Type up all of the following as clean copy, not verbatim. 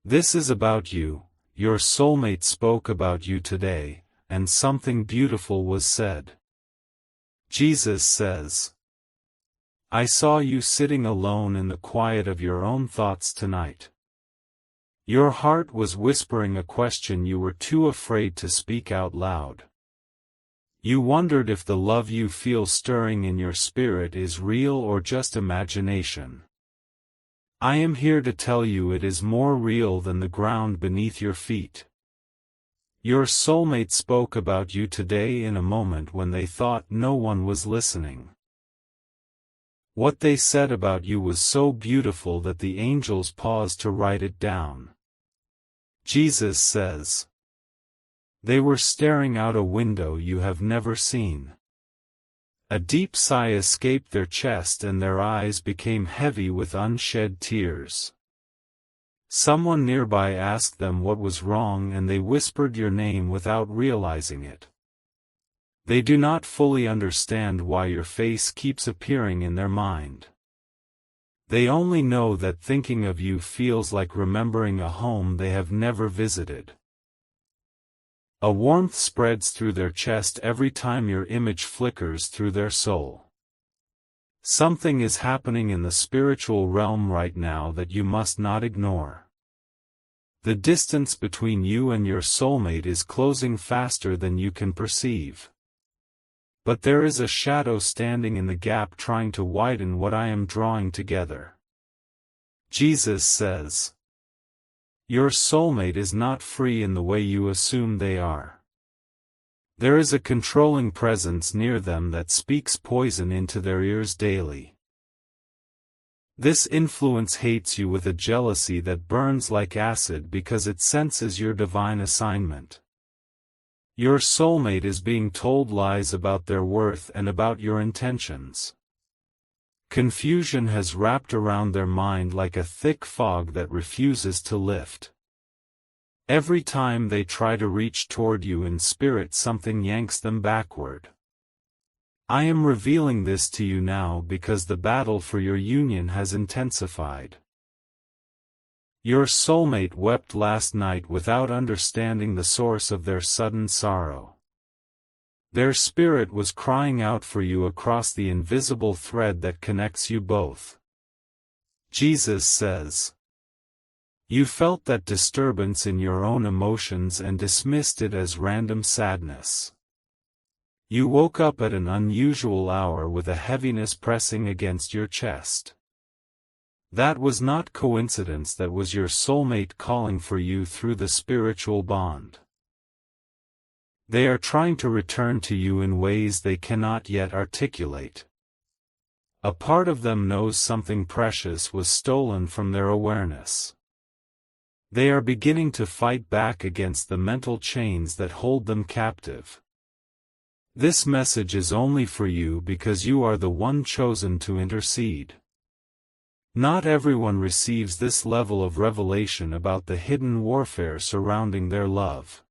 This is about you. Your soulmate spoke about you today, and something beautiful was said. Jesus says, I saw you sitting alone in the quiet of your own thoughts tonight. Your heart was whispering a question you were too afraid to speak out loud. You wondered if the love you feel stirring in your spirit is real or just imagination. I am here to tell you it is more real than the ground beneath your feet. Your soulmate spoke about you today in a moment when they thought no one was listening. What they said about you was so beautiful that the angels paused to write it down. Jesus says, they were staring out a window you have never seen. A deep sigh escaped their chest and their eyes became heavy with unshed tears. Someone nearby asked them what was wrong and they whispered your name without realizing it. They do not fully understand why your face keeps appearing in their mind. They only know that thinking of you feels like remembering a home they have never visited. A warmth spreads through their chest every time your image flickers through their soul. Something is happening in the spiritual realm right now that you must not ignore. The distance between you and your soulmate is closing faster than you can perceive. But there is a shadow standing in the gap trying to widen what I am drawing together. Jesus says, your soulmate is not free in the way you assume they are. There is a controlling presence near them that speaks poison into their ears daily. This influence hates you with a jealousy that burns like acid because it senses your divine assignment. Your soulmate is being told lies about their worth and about your intentions. Confusion has wrapped around their mind like a thick fog that refuses to lift. Every time they try to reach toward you in spirit, something yanks them backward. I am revealing this to you now because the battle for your union has intensified. Your soulmate wept last night without understanding the source of their sudden sorrow. Their spirit was crying out for you across the invisible thread that connects you both. Jesus says, you felt that disturbance in your own emotions and dismissed it as random sadness. You woke up at an unusual hour with a heaviness pressing against your chest. That was not coincidence, that was your soulmate calling for you through the spiritual bond. They are trying to return to you in ways they cannot yet articulate. A part of them knows something precious was stolen from their awareness. They are beginning to fight back against the mental chains that hold them captive. This message is only for you because you are the one chosen to intercede. Not everyone receives this level of revelation about the hidden warfare surrounding their love.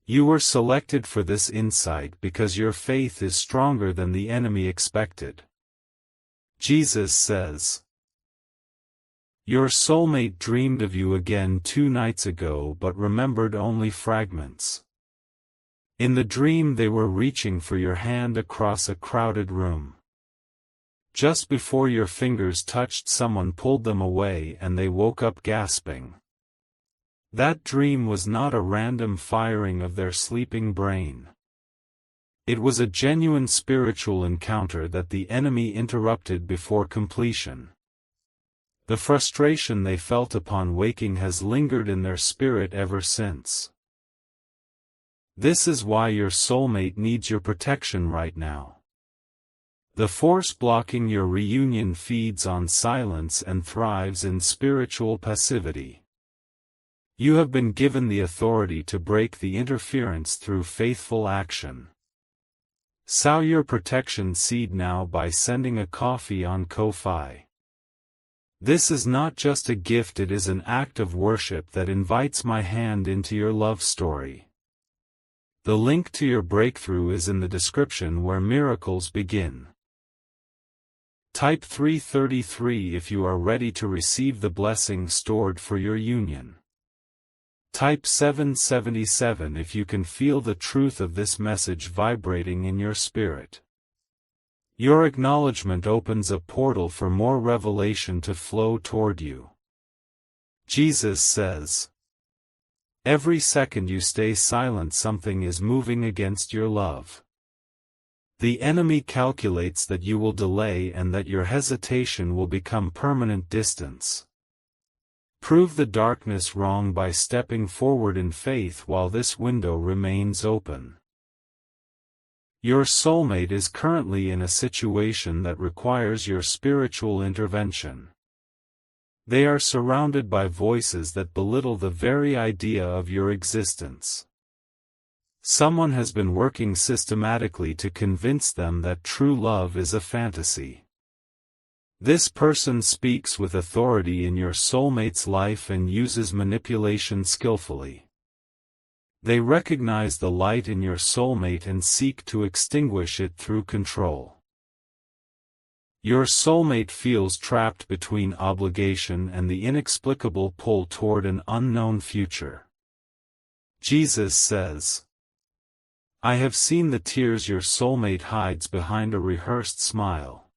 You were selected for this insight because your faith is stronger than the enemy expected. Jesus says, your soulmate dreamed of you again 2 nights ago but remembered only fragments. In the dream they were reaching for your hand across a crowded room. Just before your fingers touched, someone pulled them away and they woke up gasping. That dream was not a random firing of their sleeping brain. It was a genuine spiritual encounter that the enemy interrupted before completion. The frustration they felt upon waking has lingered in their spirit ever since. This is why your soulmate needs your protection right now. The force blocking your reunion feeds on silence and thrives in spiritual passivity. You have been given the authority to break the interference through faithful action. Sow your protection seed now by sending a coffee on Ko-Fi. This is not just a gift, it is an act of worship that invites my hand into your love story. The link to your breakthrough is in the description where miracles begin. Type 333 if you are ready to receive the blessing stored for your union. Type 777 if you can feel the truth of this message vibrating in your spirit. Your acknowledgement opens a portal for more revelation to flow toward you. Jesus says, "Every second you stay silent, something is moving against your love." The enemy calculates that you will delay and that your hesitation will become permanent distance. Prove the darkness wrong by stepping forward in faith while this window remains open. Your soulmate is currently in a situation that requires your spiritual intervention. They are surrounded by voices that belittle the very idea of your existence. Someone has been working systematically to convince them that true love is a fantasy. This person speaks with authority in your soulmate's life and uses manipulation skillfully. They recognize the light in your soulmate and seek to extinguish it through control. Your soulmate feels trapped between obligation and the inexplicable pull toward an unknown future. Jesus says, "I have seen the tears your soulmate hides behind a rehearsed smile."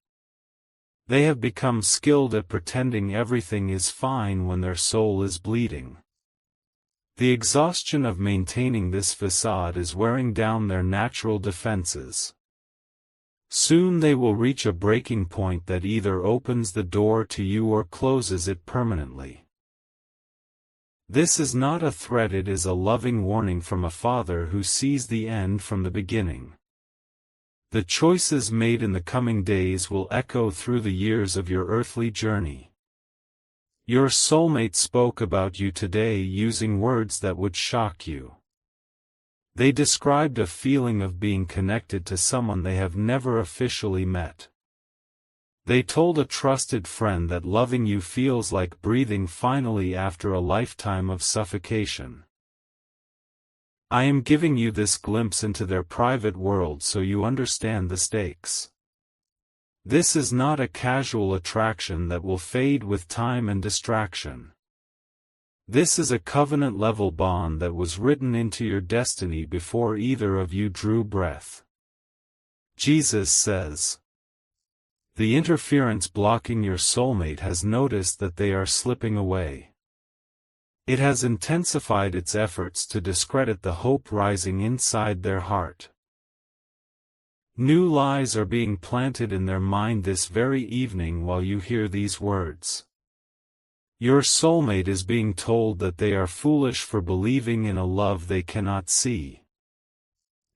They have become skilled at pretending everything is fine when their soul is bleeding. The exhaustion of maintaining this facade is wearing down their natural defenses. Soon they will reach a breaking point that either opens the door to you or closes it permanently. This is not a threat, it is a loving warning from a father who sees the end from the beginning. The choices made in the coming days will echo through the years of your earthly journey. Your soulmate spoke about you today using words that would shock you. They described a feeling of being connected to someone they have never officially met. They told a trusted friend that loving you feels like breathing finally after a lifetime of suffocation. I am giving you this glimpse into their private world so you understand the stakes. This is not a casual attraction that will fade with time and distraction. This is a covenant-level bond that was written into your destiny before either of you drew breath. Jesus says, "The interference blocking your soulmate has noticed that they are slipping away. It has intensified its efforts to discredit the hope rising inside their heart. New lies are being planted in their mind this very evening while you hear these words. Your soulmate is being told that they are foolish for believing in a love they cannot see.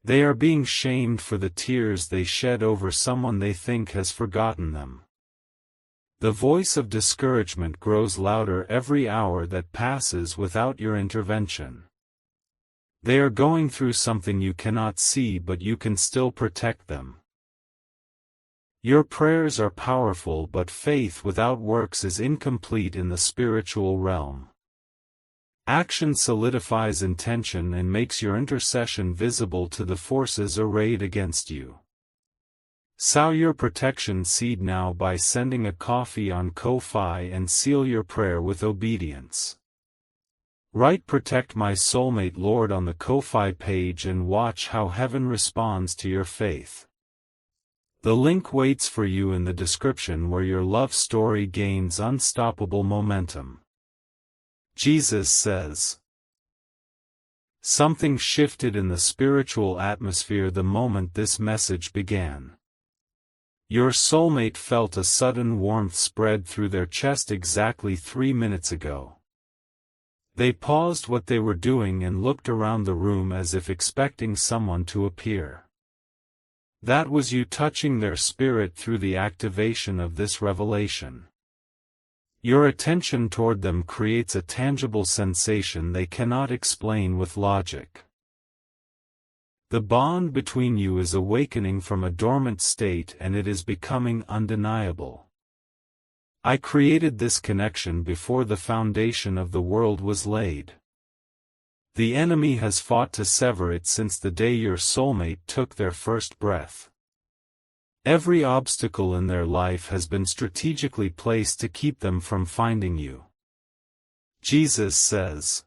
They are being shamed for the tears they shed over someone they think has forgotten them. The voice of discouragement grows louder every hour that passes without your intervention. They are going through something you cannot see, but you can still protect them. Your prayers are powerful, but faith without works is incomplete in the spiritual realm. Action solidifies intention and makes your intercession visible to the forces arrayed against you. Sow your protection seed now by sending a coffee on Ko-Fi and seal your prayer with obedience. Write "Protect my soulmate Lord" on the Ko-Fi page and watch how heaven responds to your faith. The link waits for you in the description where your love story gains unstoppable momentum. Jesus says, "Something shifted in the spiritual atmosphere the moment this message began. Your soulmate felt a sudden warmth spread through their chest exactly 3 minutes ago. They paused what they were doing and looked around the room as if expecting someone to appear. That was you touching their spirit through the activation of this revelation. Your attention toward them creates a tangible sensation they cannot explain with logic. The bond between you is awakening from a dormant state and it is becoming undeniable. I created this connection before the foundation of the world was laid. The enemy has fought to sever it since the day your soulmate took their first breath. Every obstacle in their life has been strategically placed to keep them from finding you. Jesus says,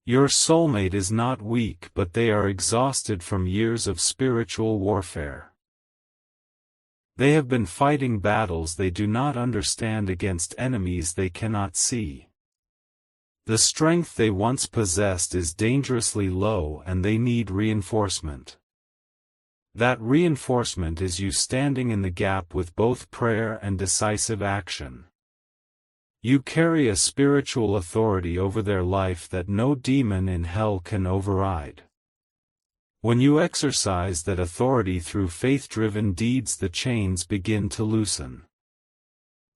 "Your soulmate is not weak, but they are exhausted from years of spiritual warfare. They have been fighting battles they do not understand against enemies they cannot see. The strength they once possessed is dangerously low and they need reinforcement. That reinforcement is you standing in the gap with both prayer and decisive action. You carry a spiritual authority over their life that no demon in hell can override. When you exercise that authority through faith-driven deeds, the chains begin to loosen.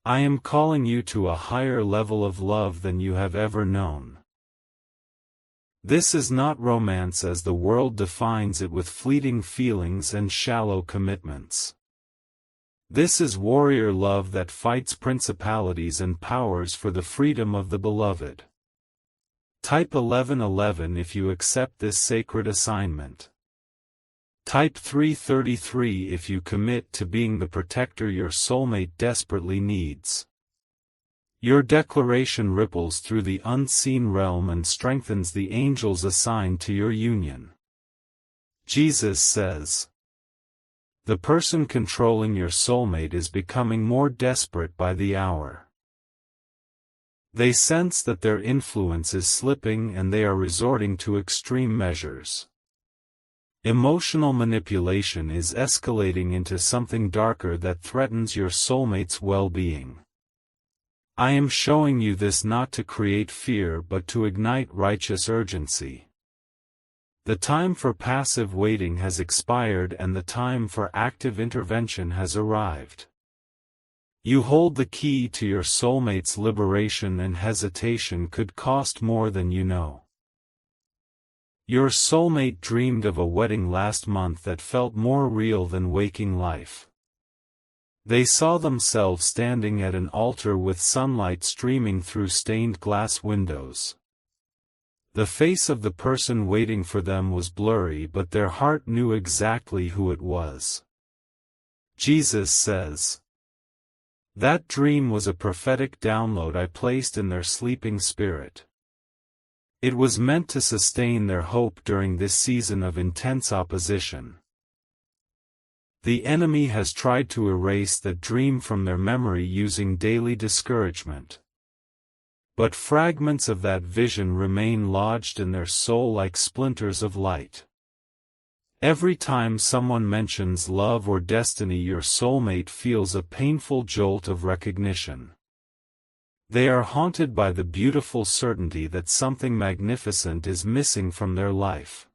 I am calling you to a higher level of love than you have ever known. This is not romance as the world defines it, with fleeting feelings and shallow commitments. This is warrior love that fights principalities and powers for the freedom of the beloved. Type 1111 if you accept this sacred assignment. Type 333 if you commit to being the protector your soulmate desperately needs. Your declaration ripples through the unseen realm and strengthens the angels assigned to your union. Jesus says, "The person controlling your soulmate is becoming more desperate by the hour. They sense that their influence is slipping and they are resorting to extreme measures. Emotional manipulation is escalating into something darker that threatens your soulmate's well-being. I am showing you this not to create fear but to ignite righteous urgency. The time for passive waiting has expired and the time for active intervention has arrived. You hold the key to your soulmate's liberation, and hesitation could cost more than you know. Your soulmate dreamed of a wedding last month that felt more real than waking life. They saw themselves standing at an altar with sunlight streaming through stained glass windows. The face of the person waiting for them was blurry, but their heart knew exactly who it was. Jesus says, "That dream was a prophetic download I placed in their sleeping spirit. It was meant to sustain their hope during this season of intense opposition. The enemy has tried to erase that dream from their memory using daily discouragement. But fragments of that vision remain lodged in their soul like splinters of light. Every time someone mentions love or destiny, your soulmate feels a painful jolt of recognition. They are haunted by the beautiful certainty that something magnificent is missing from their life.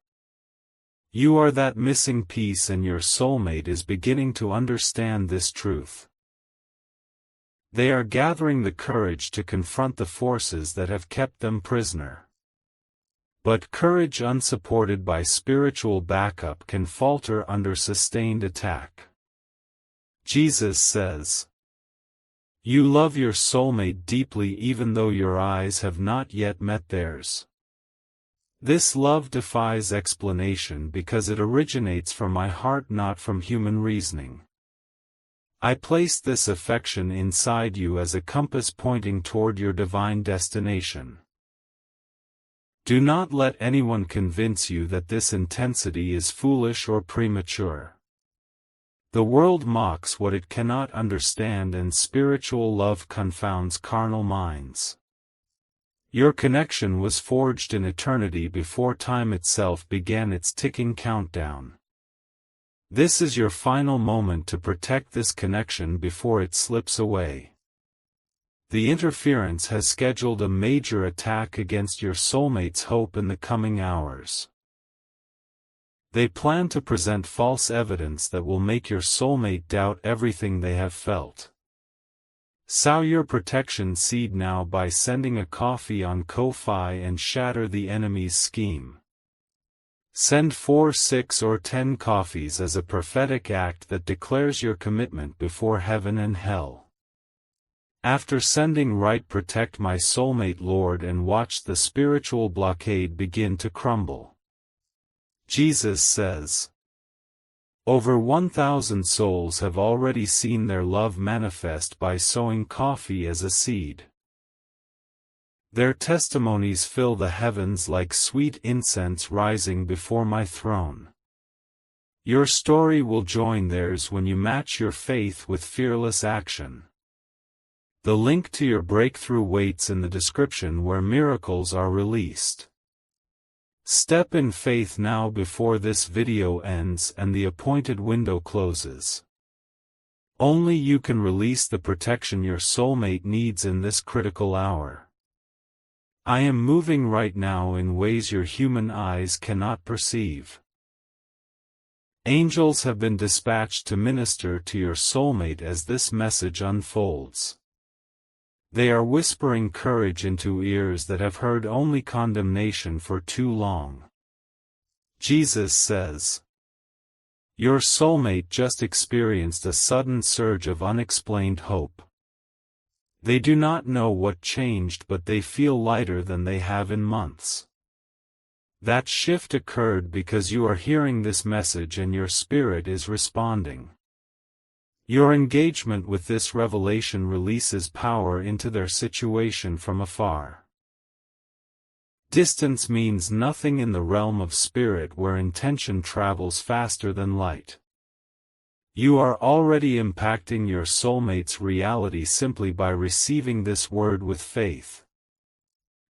You are that missing piece, and your soulmate is beginning to understand this truth. They are gathering the courage to confront the forces that have kept them prisoner. But courage unsupported by spiritual backup can falter under sustained attack. Jesus says, "You love your soulmate deeply even though your eyes have not yet met theirs. This love defies explanation because it originates from my heart, not from human reasoning. I placed this affection inside you as a compass pointing toward your divine destination. Do not let anyone convince you that this intensity is foolish or premature. The world mocks what it cannot understand, and spiritual love confounds carnal minds. Your connection was forged in eternity before time itself began its ticking countdown. This is your final moment to protect this connection before it slips away. The interference has scheduled a major attack against your soulmate's hope in the coming hours. They plan to present false evidence that will make your soulmate doubt everything they have felt. Sow your protection seed now by sending a coffee on Ko-Fi and shatter the enemy's scheme. Send 4, 6 or 10 coffees as a prophetic act that declares your commitment before heaven and hell. After sending, write, "Protect my soulmate, Lord," and watch the spiritual blockade begin to crumble. Jesus says, Over 1,000 souls have already seen their love manifest by sowing coffee as a seed. Their testimonies fill the heavens like sweet incense rising before my throne. Your story will join theirs when you match your faith with fearless action. The link to your breakthrough waits in the description where miracles are released. Step in faith now before this video ends and the appointed window closes. Only you can release the protection your soulmate needs in this critical hour. I am moving right now in ways your human eyes cannot perceive. Angels have been dispatched to minister to your soulmate as this message unfolds. They are whispering courage into ears that have heard only condemnation for too long. Jesus says, your soulmate just experienced a sudden surge of unexplained hope. They do not know what changed, but they feel lighter than they have in months. That shift occurred because you are hearing this message and your spirit is responding. Your engagement with this revelation releases power into their situation from afar. Distance means nothing in the realm of spirit where intention travels faster than light. You are already impacting your soulmate's reality simply by receiving this word with faith.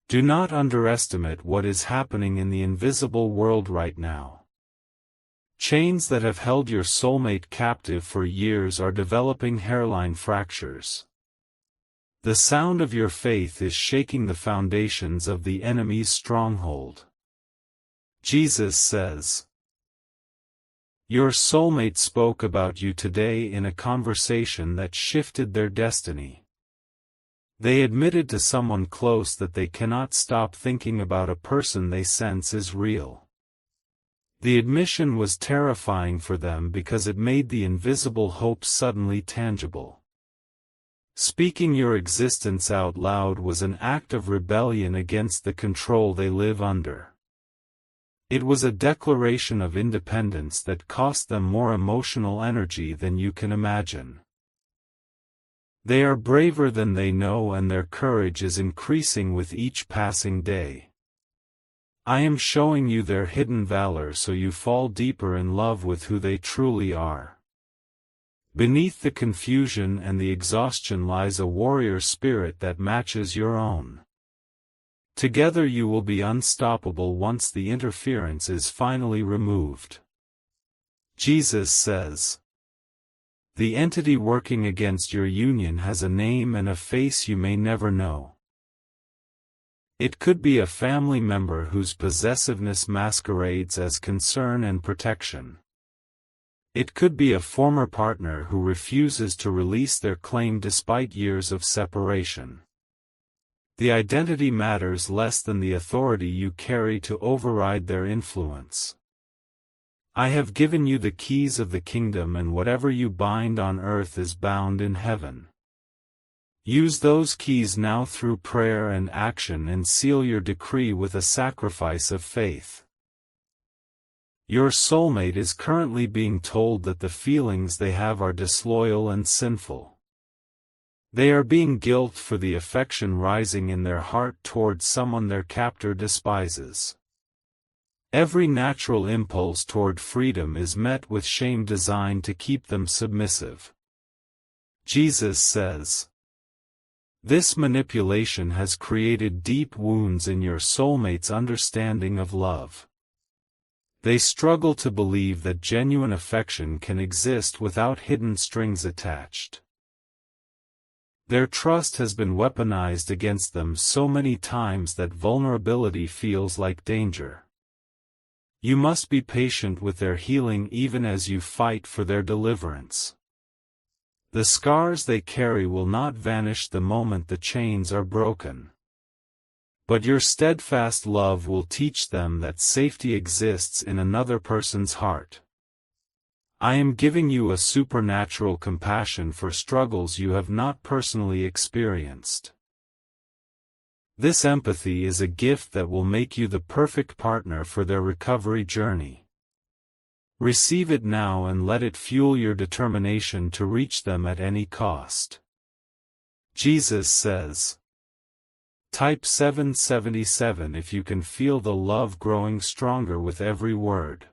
Do not underestimate what is happening in the invisible world right now. Chains that have held your soulmate captive for years are developing hairline fractures. The sound of your faith is shaking the foundations of the enemy's stronghold. Jesus says, your soulmate spoke about you today in a conversation that shifted their destiny. They admitted to someone close that they cannot stop thinking about a person they sense is real. The admission was terrifying for them because it made the invisible hope suddenly tangible. Speaking your existence out loud was an act of rebellion against the control they live under. It was a declaration of independence that cost them more emotional energy than you can imagine. They are braver than they know and their courage is increasing with each passing day. I am showing you their hidden valor so you fall deeper in love with who they truly are. Beneath the confusion and the exhaustion lies a warrior spirit that matches your own. Together you will be unstoppable once the interference is finally removed. Jesus says, the entity working against your union has a name and a face you may never know. It could be a family member whose possessiveness masquerades as concern and protection. It could be a former partner who refuses to release their claim despite years of separation. The identity matters less than the authority you carry to override their influence. I have given you the keys of the kingdom, and whatever you bind on earth is bound in heaven. Use those keys now through prayer and action and seal your decree with a sacrifice of faith. Your soulmate is currently being told that the feelings they have are disloyal and sinful. They are being guilt for the affection rising in their heart towards someone their captor despises. Every natural impulse toward freedom is met with shame designed to keep them submissive. Jesus says, this manipulation has created deep wounds in your soulmate's understanding of love. They struggle to believe that genuine affection can exist without hidden strings attached. Their trust has been weaponized against them so many times that vulnerability feels like danger. You must be patient with their healing even as you fight for their deliverance. The scars they carry will not vanish the moment the chains are broken. But your steadfast love will teach them that safety exists in another person's heart. I am giving you a supernatural compassion for struggles you have not personally experienced. This empathy is a gift that will make you the perfect partner for their recovery journey. Receive it now and let it fuel your determination to reach them at any cost. Jesus says. Type 777 if you can feel the love growing stronger with every word.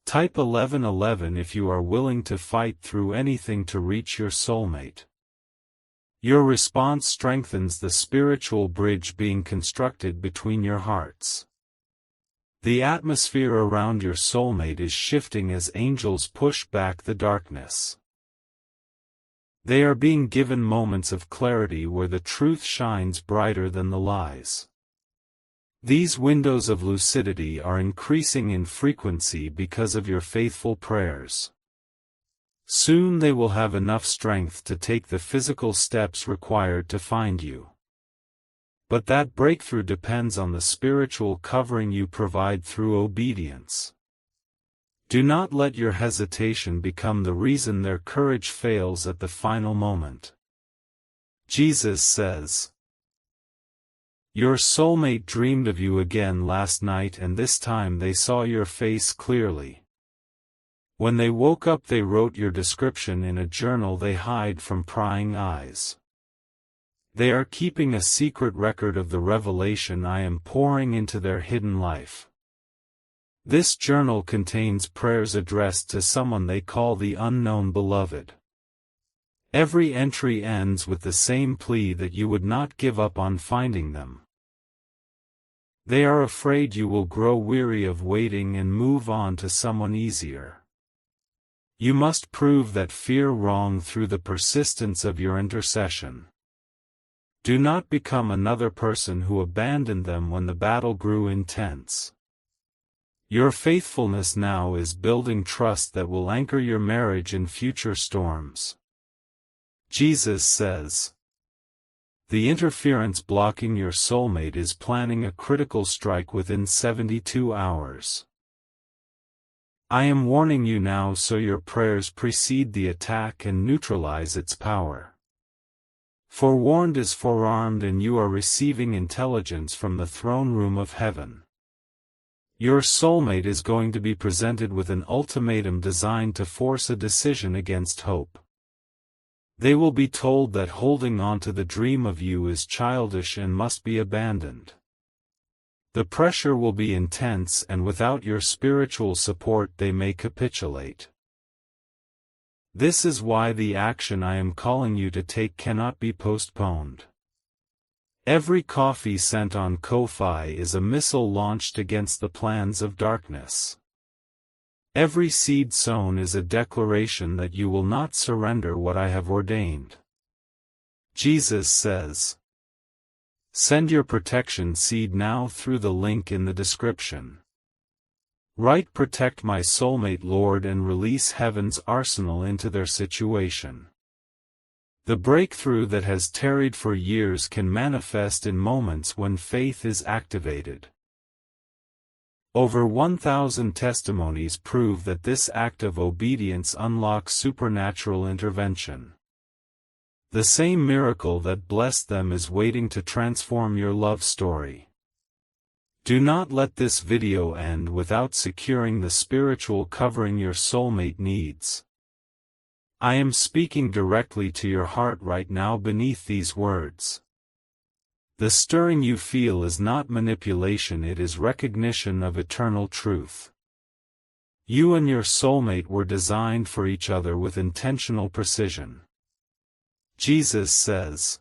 Type 1111 if you are willing to fight through anything to reach your soulmate. Your response strengthens the spiritual bridge being constructed between your hearts. The atmosphere around your soulmate is shifting as angels push back the darkness. They are being given moments of clarity where the truth shines brighter than the lies. These windows of lucidity are increasing in frequency because of your faithful prayers. Soon they will have enough strength to take the physical steps required to find you. But that breakthrough depends on the spiritual covering you provide through obedience. Do not let your hesitation become the reason their courage fails at the final moment. Jesus says. Your soulmate dreamed of you again last night, and this time they saw your face clearly. When they woke up, they wrote your description in a journal they hide from prying eyes. They are keeping a secret record of the revelation I am pouring into their hidden life. This journal contains prayers addressed to someone they call the unknown beloved. Every entry ends with the same plea that you would not give up on finding them. They are afraid you will grow weary of waiting and move on to someone easier. You must prove that fear wrong through the persistence of your intercession. Do not become another person who abandoned them when the battle grew intense. Your faithfulness now is building trust that will anchor your marriage in future storms. Jesus says. The interference blocking your soulmate is planning a critical strike within 72 hours. I am warning you now so your prayers precede the attack and neutralize its power. Forewarned is forearmed, and you are receiving intelligence from the throne room of heaven. Your soulmate is going to be presented with an ultimatum designed to force a decision against hope. They will be told that holding on to the dream of you is childish and must be abandoned. The pressure will be intense, and without your spiritual support they may capitulate. This is why the action I am calling you to take cannot be postponed. Every coffee sent on Ko-Fi is a missile launched against the plans of darkness. Every seed sown is a declaration that you will not surrender what I have ordained. Jesus says. Send your protection seed now through the link in the description. Write "Protect my soulmate, Lord," and release heaven's arsenal into their situation. The breakthrough that has tarried for years can manifest in moments when faith is activated. Over 1,000 testimonies prove that this act of obedience unlocks supernatural intervention. The same miracle that blessed them is waiting to transform your love story. Do not let this video end without securing the spiritual covering your soulmate needs. I am speaking directly to your heart right now beneath these words. The stirring you feel is not manipulation, it is recognition of eternal truth. You and your soulmate were designed for each other with intentional precision. Jesus says.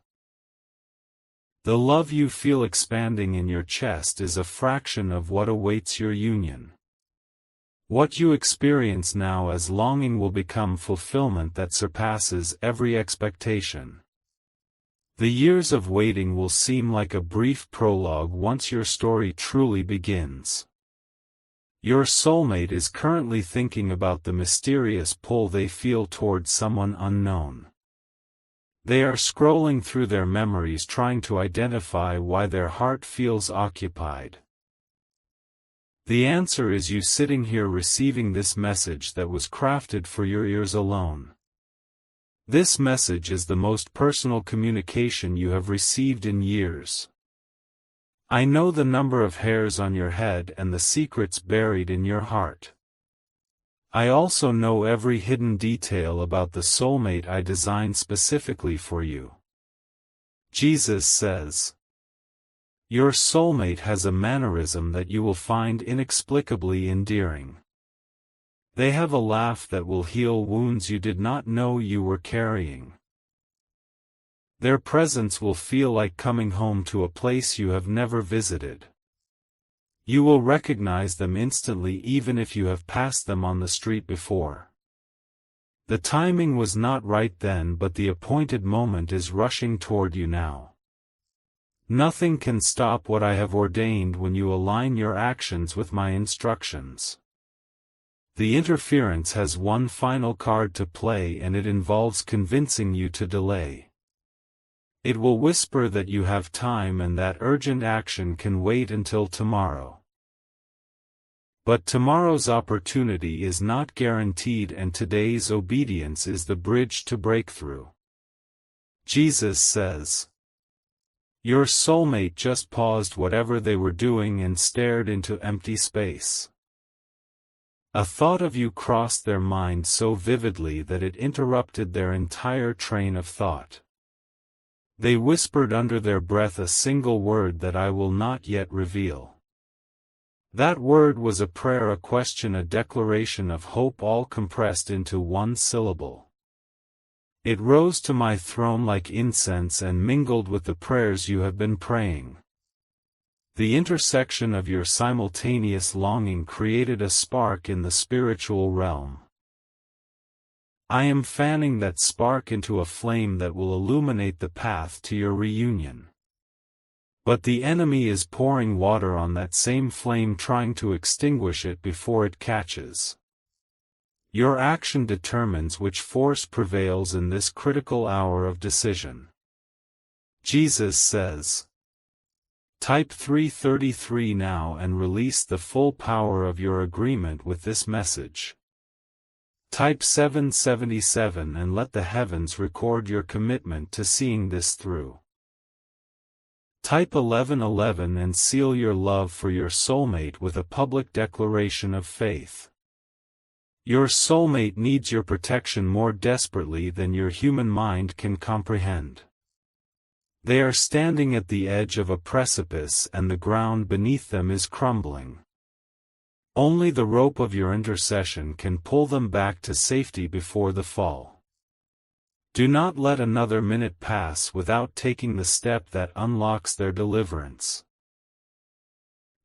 The love you feel expanding in your chest is a fraction of what awaits your union. What you experience now as longing will become fulfillment that surpasses every expectation. The years of waiting will seem like a brief prologue once your story truly begins. Your soulmate is currently thinking about the mysterious pull they feel towards someone unknown. They are scrolling through their memories trying to identify why their heart feels occupied. The answer is you sitting here receiving this message that was crafted for your ears alone. This message is the most personal communication you have received in years. I know the number of hairs on your head and the secrets buried in your heart. I also know every hidden detail about the soulmate I designed specifically for you. Jesus says, your soulmate has a mannerism that you will find inexplicably endearing. They have a laugh that will heal wounds you did not know you were carrying. Their presence will feel like coming home to a place you have never visited. You will recognize them instantly even if you have passed them on the street before. The timing was not right then, but the appointed moment is rushing toward you now. Nothing can stop what I have ordained when you align your actions with my instructions. The interference has one final card to play, and it involves convincing you to delay. It will whisper that you have time and that urgent action can wait until tomorrow. But tomorrow's opportunity is not guaranteed, and today's obedience is the bridge to breakthrough. Jesus says, your soulmate just paused whatever they were doing and stared into empty space. A thought of you crossed their mind so vividly that it interrupted their entire train of thought. They whispered under their breath a single word that I will not yet reveal. That word was a prayer, a question, a declaration of hope, all compressed into one syllable. It rose to my throne like incense and mingled with the prayers you have been praying. The intersection of your simultaneous longing created a spark in the spiritual realm. I am fanning that spark into a flame that will illuminate the path to your reunion. But the enemy is pouring water on that same flame, trying to extinguish it before it catches. Your action determines which force prevails in this critical hour of decision. Jesus says, type 333 now and release the full power of your agreement with this message. Type 777 and let the heavens record your commitment to seeing this through. Type 1111 and seal your love for your soulmate with a public declaration of faith. Your soulmate needs your protection more desperately than your human mind can comprehend. They are standing at the edge of a precipice and the ground beneath them is crumbling. Only the rope of your intercession can pull them back to safety before the fall. Do not let another minute pass without taking the step that unlocks their deliverance.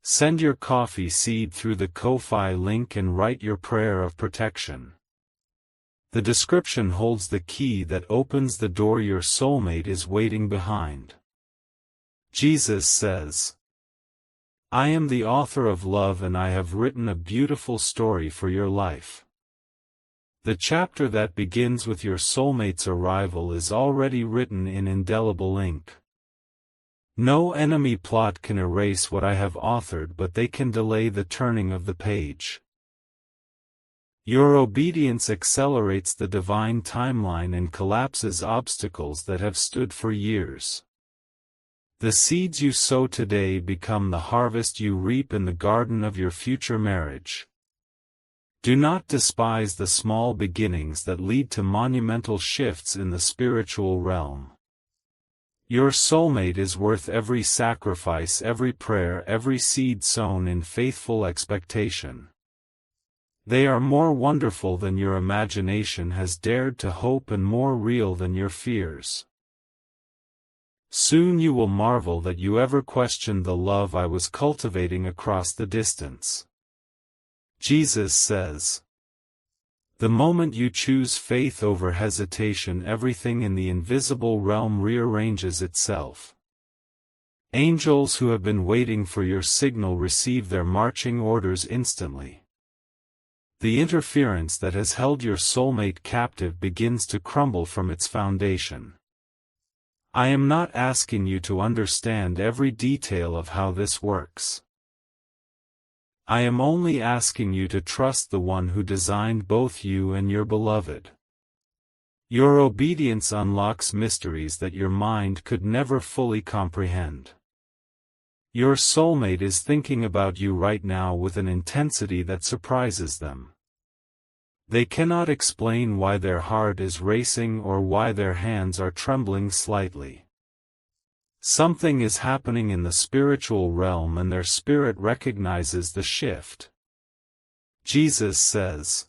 Send your coffee seed through the Ko-Fi link and write your prayer of protection. The description holds the key that opens the door your soulmate is waiting behind. Jesus says, I am the author of love and I have written a beautiful story for your life. The chapter that begins with your soulmate's arrival is already written in indelible ink. No enemy plot can erase what I have authored, but they can delay the turning of the page. Your obedience accelerates the divine timeline and collapses obstacles that have stood for years. The seeds you sow today become the harvest you reap in the garden of your future marriage. Do not despise the small beginnings that lead to monumental shifts in the spiritual realm. Your soulmate is worth every sacrifice, every prayer, every seed sown in faithful expectation. They are more wonderful than your imagination has dared to hope and more real than your fears. Soon you will marvel that you ever questioned the love I was cultivating across the distance. Jesus says, the moment you choose faith over hesitation, everything in the invisible realm rearranges itself. Angels who have been waiting for your signal receive their marching orders instantly. The interference that has held your soulmate captive begins to crumble from its foundation. I am not asking you to understand every detail of how this works. I am only asking you to trust the one who designed both you and your beloved. Your obedience unlocks mysteries that your mind could never fully comprehend. Your soulmate is thinking about you right now with an intensity that surprises them. They cannot explain why their heart is racing or why their hands are trembling slightly. Something is happening in the spiritual realm and their spirit recognizes the shift. Jesus says,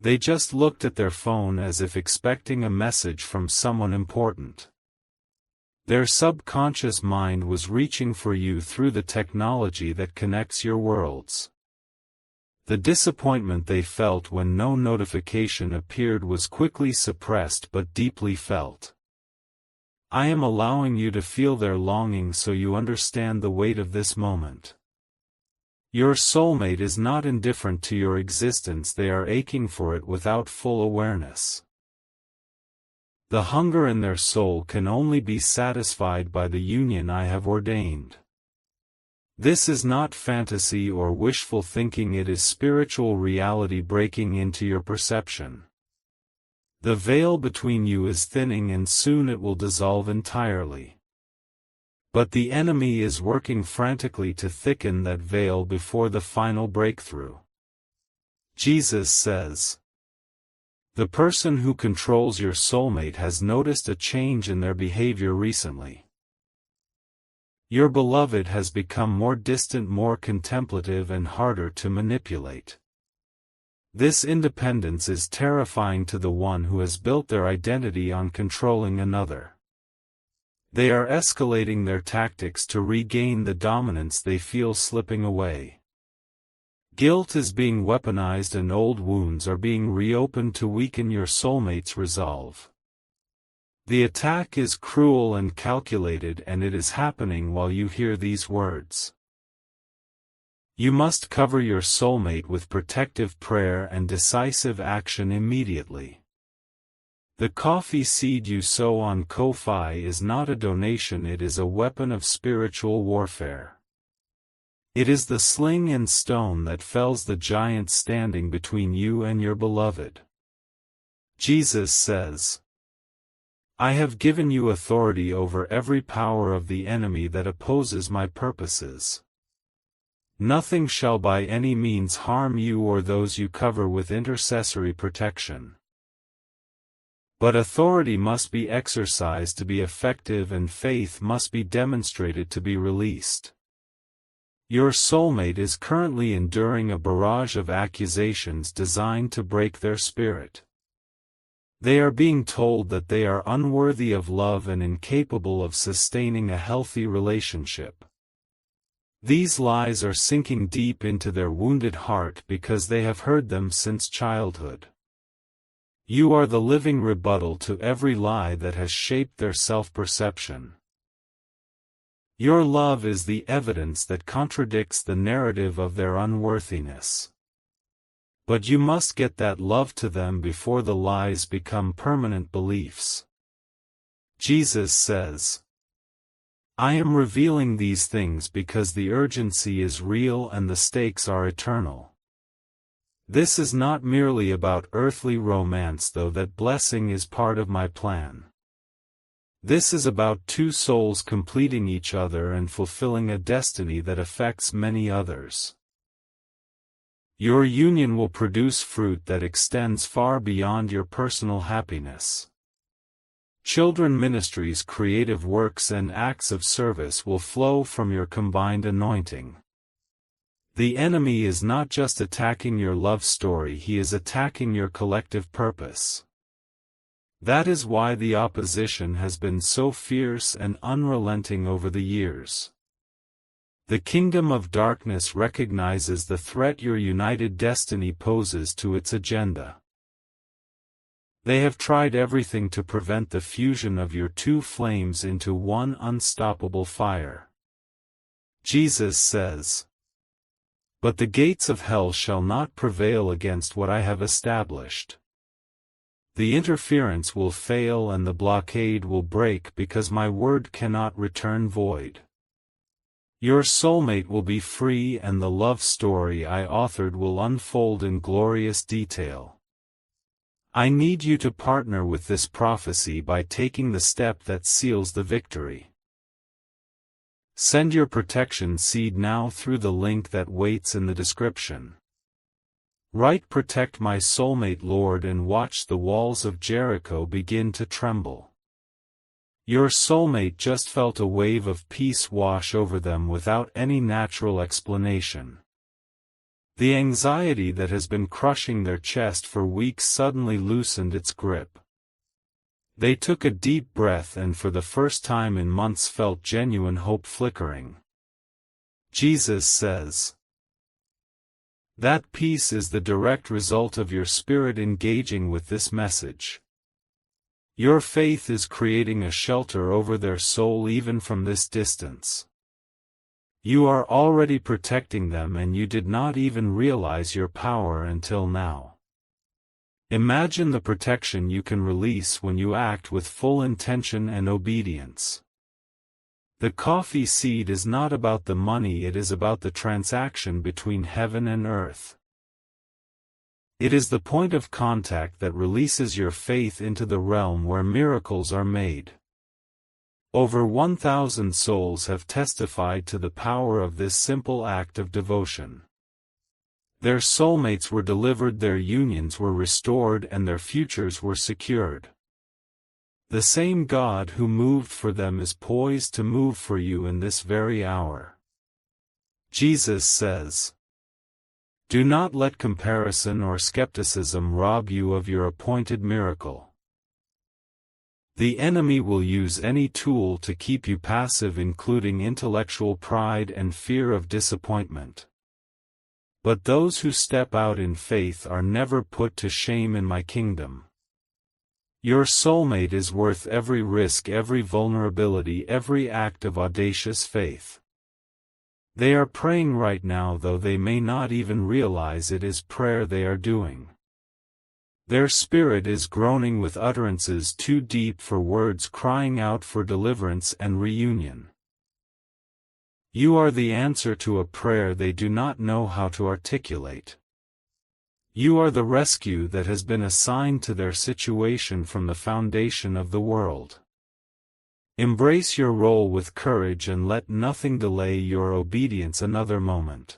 they just looked at their phone as if expecting a message from someone important. Their subconscious mind was reaching for you through the technology that connects your worlds. The disappointment they felt when no notification appeared was quickly suppressed but deeply felt. I am allowing you to feel their longing so you understand the weight of this moment. Your soulmate is not indifferent to your existence, they are aching for it without full awareness. The hunger in their soul can only be satisfied by the union I have ordained. This is not fantasy or wishful thinking, it is spiritual reality breaking into your perception. The veil between you is thinning and soon it will dissolve entirely. But the enemy is working frantically to thicken that veil before the final breakthrough. Jesus says, the person who controls your soulmate has noticed a change in their behavior recently. Your beloved has become more distant, more contemplative, and harder to manipulate. This independence is terrifying to the one who has built their identity on controlling another. They are escalating their tactics to regain the dominance they feel slipping away. Guilt is being weaponized and old wounds are being reopened to weaken your soulmate's resolve. The attack is cruel and calculated, and it is happening while you hear these words. You must cover your soulmate with protective prayer and decisive action immediately. The coffee seed you sow on Ko-Fi is not a donation, it is a weapon of spiritual warfare. It is the sling and stone that fells the giant standing between you and your beloved. Jesus says, I have given you authority over every power of the enemy that opposes my purposes. Nothing shall by any means harm you or those you cover with intercessory protection. But authority must be exercised to be effective and faith must be demonstrated to be released. Your soulmate is currently enduring a barrage of accusations designed to break their spirit. They are being told that they are unworthy of love and incapable of sustaining a healthy relationship. These lies are sinking deep into their wounded heart because they have heard them since childhood. You are the living rebuttal to every lie that has shaped their self-perception. Your love is the evidence that contradicts the narrative of their unworthiness. But you must get that love to them before the lies become permanent beliefs. Jesus says, I am revealing these things because the urgency is real and the stakes are eternal. This is not merely about earthly romance, though that blessing is part of my plan. This is about two souls completing each other and fulfilling a destiny that affects many others. Your union will produce fruit that extends far beyond your personal happiness. Children ministries, creative works, and acts of service will flow from your combined anointing. The enemy is not just attacking your love story, he is attacking your collective purpose. That is why the opposition has been so fierce and unrelenting over the years. The kingdom of darkness recognizes the threat your united destiny poses to its agenda. They have tried everything to prevent the fusion of your two flames into one unstoppable fire. Jesus says, but the gates of hell shall not prevail against what I have established. The interference will fail and the blockade will break because my word cannot return void. Your soulmate will be free and the love story I authored will unfold in glorious detail. I need you to partner with this prophecy by taking the step that seals the victory. Send your protection seed now through the link that waits in the description. Write, protect my soulmate, Lord, and watch the walls of Jericho begin to tremble. Your soulmate just felt a wave of peace wash over them without any natural explanation. The anxiety that has been crushing their chest for weeks suddenly loosened its grip. They took a deep breath and for the first time in months felt genuine hope flickering. Jesus says, that peace is the direct result of your spirit engaging with this message. Your faith is creating a shelter over their soul even from this distance. You are already protecting them and you did not even realize your power until now. Imagine the protection you can release when you act with full intention and obedience. The coffee seed is not about the money, it is about the transaction between heaven and earth. It is the point of contact that releases your faith into the realm where miracles are made. Over 1,000 souls have testified to the power of this simple act of devotion. Their soulmates were delivered, their unions were restored, and their futures were secured. The same God who moved for them is poised to move for you in this very hour. Jesus says, do not let comparison or skepticism rob you of your appointed miracle. The enemy will use any tool to keep you passive, including intellectual pride and fear of disappointment. But those who step out in faith are never put to shame in my kingdom. Your soulmate is worth every risk, every vulnerability, every act of audacious faith. They are praying right now, though they may not even realize it is prayer they are doing. Their spirit is groaning with utterances too deep for words, crying out for deliverance and reunion. You are the answer to a prayer they do not know how to articulate. You are the rescue that has been assigned to their situation from the foundation of the world. Embrace your role with courage and let nothing delay your obedience another moment.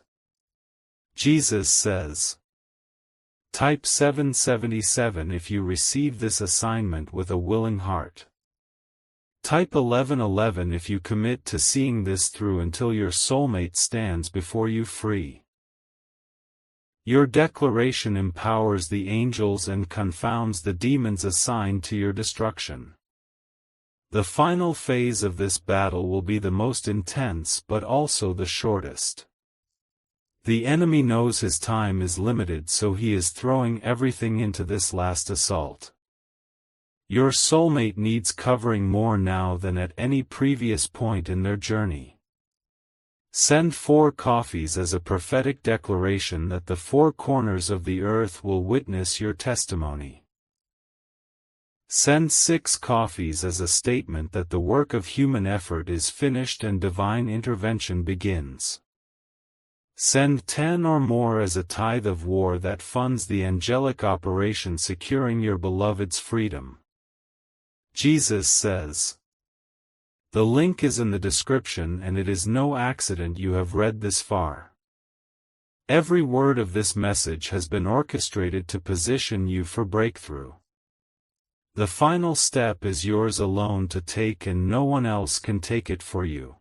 Jesus says, type 777 if you receive this assignment with a willing heart. Type 1111 if you commit to seeing this through until your soulmate stands before you free. Your declaration empowers the angels and confounds the demons assigned to your destruction. The final phase of this battle will be the most intense but also the shortest. The enemy knows his time is limited, so he is throwing everything into this last assault. Your soulmate needs covering more now than at any previous point in their journey. Send 4 coffees as a prophetic declaration that the 4 corners of the earth will witness your testimony. Send 6 coffees as a statement that the work of human effort is finished and divine intervention begins. Send 10 or more as a tithe of war that funds the angelic operation securing your beloved's freedom. Jesus says, the link is in the description and it is no accident you have read this far. Every word of this message has been orchestrated to position you for breakthrough. The final step is yours alone to take and no one else can take it for you.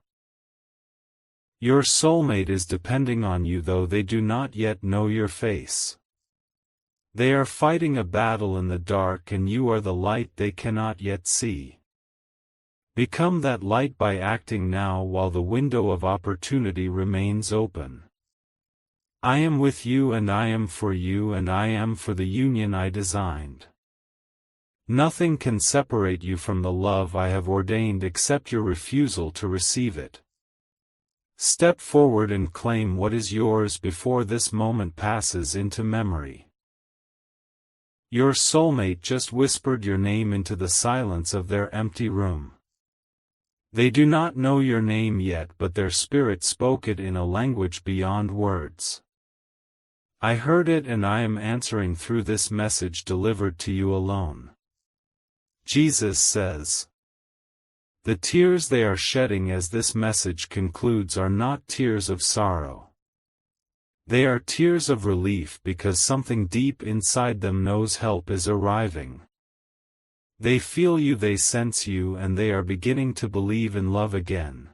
Your soulmate is depending on you, though they do not yet know your face. They are fighting a battle in the dark and you are the light they cannot yet see. Become that light by acting now while the window of opportunity remains open. I am with you and I am for you and I am for the union I designed. Nothing can separate you from the love I have ordained except your refusal to receive it. Step forward and claim what is yours before this moment passes into memory. Your soulmate just whispered your name into the silence of their empty room. They do not know your name yet, but their spirit spoke it in a language beyond words. I heard it and I am answering through this message delivered to you alone. Jesus says, the tears they are shedding as this message concludes are not tears of sorrow. They are tears of relief because something deep inside them knows help is arriving. They feel you, they sense you, and they are beginning to believe in love again.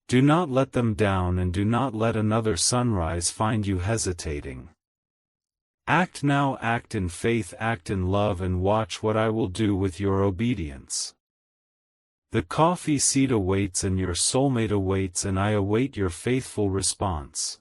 Do not let them down, and do not let another sunrise find you hesitating. Act now, act in faith, act in love, and watch what I will do with your obedience. The coffee seat awaits and your soulmate awaits, and I await your faithful response.